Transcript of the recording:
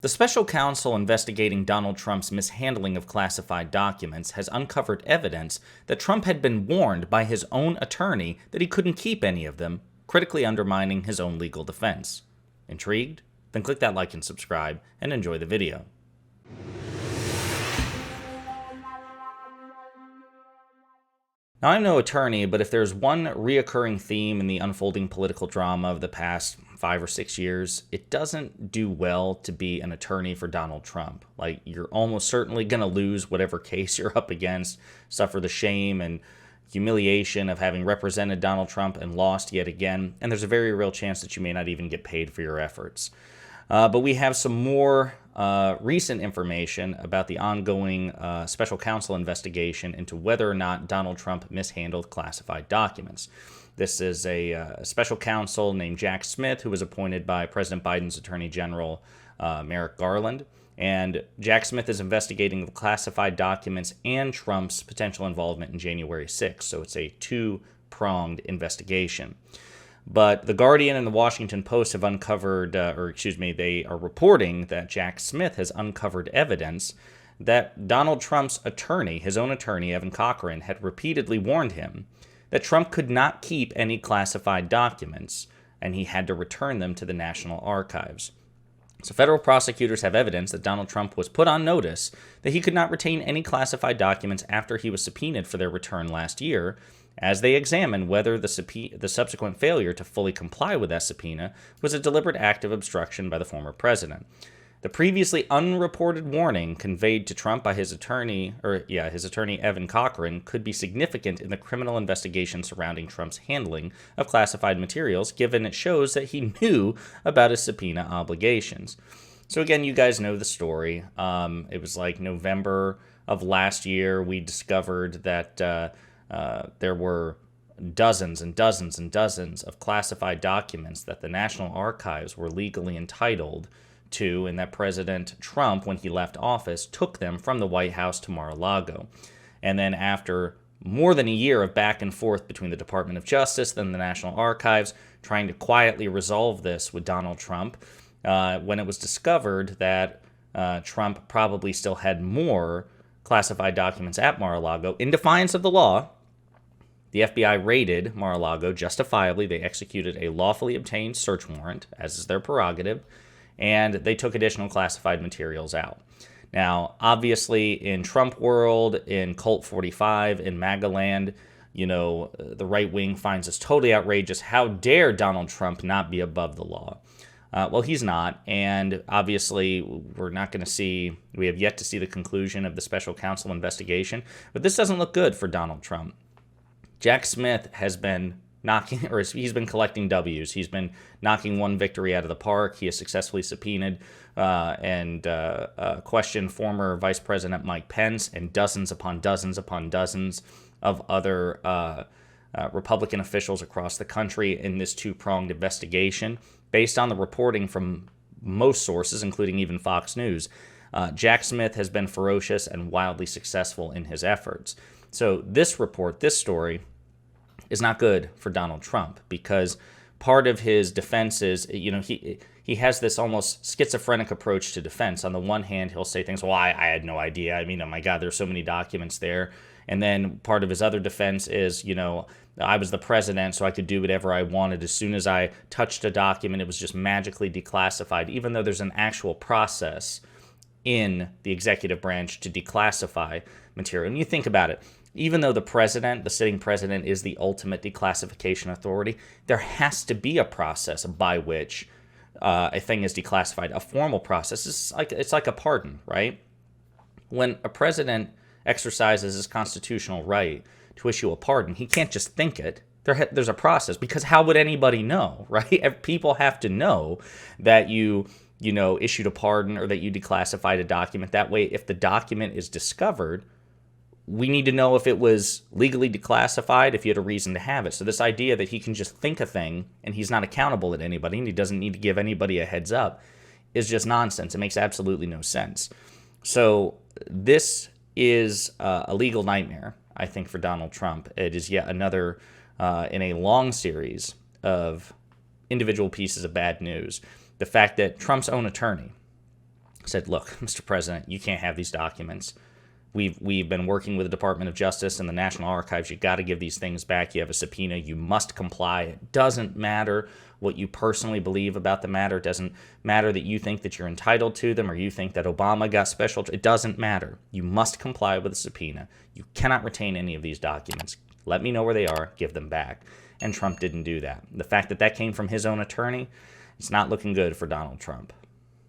The special counsel investigating Donald Trump's mishandling of classified documents has uncovered evidence that Trump had been warned by his own attorney that he couldn't keep any of them, critically undermining his own legal defense. Intrigued? Then click that like and subscribe, and enjoy the video. Now, I'm no attorney, but if there's one reoccurring theme in the unfolding political drama of the past 5 or 6 years, it doesn't do well to be an attorney for Donald Trump. Like, you're almost certainly going to lose whatever case you're up against, suffer the shame and humiliation of having represented Donald Trump and lost yet again, and there's a very real chance that you may not even get paid for your efforts. But we have some more recent information about the ongoing special counsel investigation into whether or not Donald Trump mishandled classified documents. This is a special counsel named Jack Smith, who was appointed by President Biden's Attorney General Merrick Garland. And Jack Smith is investigating the classified documents and Trump's potential involvement in January 6th. So it's a two-pronged investigation. But The Guardian and the Washington Post have uncovered, they are reporting that Jack Smith has uncovered evidence that Donald Trump's attorney, his own attorney, Evan Cochran, had repeatedly warned him that Trump could not keep any classified documents, and he had to return them to the National Archives. So federal prosecutors have evidence that Donald Trump was put on notice that he could not retain any classified documents after he was subpoenaed for their return last year, as they examine whether the subsequent failure to fully comply with that subpoena was a deliberate act of obstruction by the former president. The previously unreported warning conveyed to Trump by his attorney Evan Cochran could be significant in the criminal investigation surrounding Trump's handling of classified materials, given it shows that he knew about his subpoena obligations. So again, you guys know the story. It was like November of last year, we discovered that there were dozens and dozens and dozens of classified documents that the National Archives were legally entitled to, and that President Trump, when he left office, took them from the White House to Mar-A-Lago. And then after more than a year of back and forth between the Department of Justice and the National Archives, trying to quietly resolve this with Donald Trump, when it was discovered that Trump probably still had more classified documents at Mar-A-Lago, in defiance of the law, the FBI raided Mar-A-Lago justifiably. They executed a lawfully obtained search warrant, as is their prerogative, and they took additional classified materials out. Now, obviously, in Trump world, in Cult 45, in MAGA land, the right wing finds this totally outrageous. How dare Donald Trump not be above the law? Well, he's not, and obviously we have yet to see the conclusion of the special counsel investigation, but this doesn't look good for Donald Trump. Jack Smith has been he's been collecting W's. He's been knocking one victory out of the park. He has successfully subpoenaed and questioned former Vice President Mike Pence and dozens upon dozens upon dozens of other Republican officials across the country in this two-pronged investigation. Based on the reporting from most sources, including even Fox News, Jack Smith has been ferocious and wildly successful in his efforts. So this story, is not good for Donald Trump, because part of his defense is, he has this almost schizophrenic approach to defense. On the one hand, he'll say things, well, I had no idea. I mean, oh my God, there's so many documents there. And then part of his other defense is, I was the president, so I could do whatever I wanted. As soon as I touched a document, it was just magically declassified, even though there's an actual process in the executive branch to declassify material. And you think about it, even though the sitting president, is the ultimate declassification authority, there has to be a process by which a thing is declassified, a formal process. It's like a pardon, right? When a president exercises his constitutional right to issue a pardon, he can't just think it. There's a process, because how would anybody know, right? People have to know that you issued a pardon or that you declassified a document. That way, if the document is discovered, we need to know if it was legally declassified, if you had a reason to have it. So this idea that he can just think a thing and he's not accountable to anybody and he doesn't need to give anybody a heads up is just nonsense. It makes absolutely no sense. So this is a legal nightmare, I think, for Donald Trump. It is yet another in a long series of individual pieces of bad news. The fact that Trump's own attorney said, look, Mr. President, you can't have these documents. We've been working with the Department of Justice and the National Archives. You got to give these things back. You have a subpoena. You must comply. It doesn't matter what you personally believe about the matter. It doesn't matter that you think that you're entitled to them or you think that Obama got special. It doesn't matter. You must comply with the subpoena. You cannot retain any of these documents. Let me know where they are. Give them back. And Trump didn't do that. The fact that that came from his own attorney, it's not looking good for Donald Trump.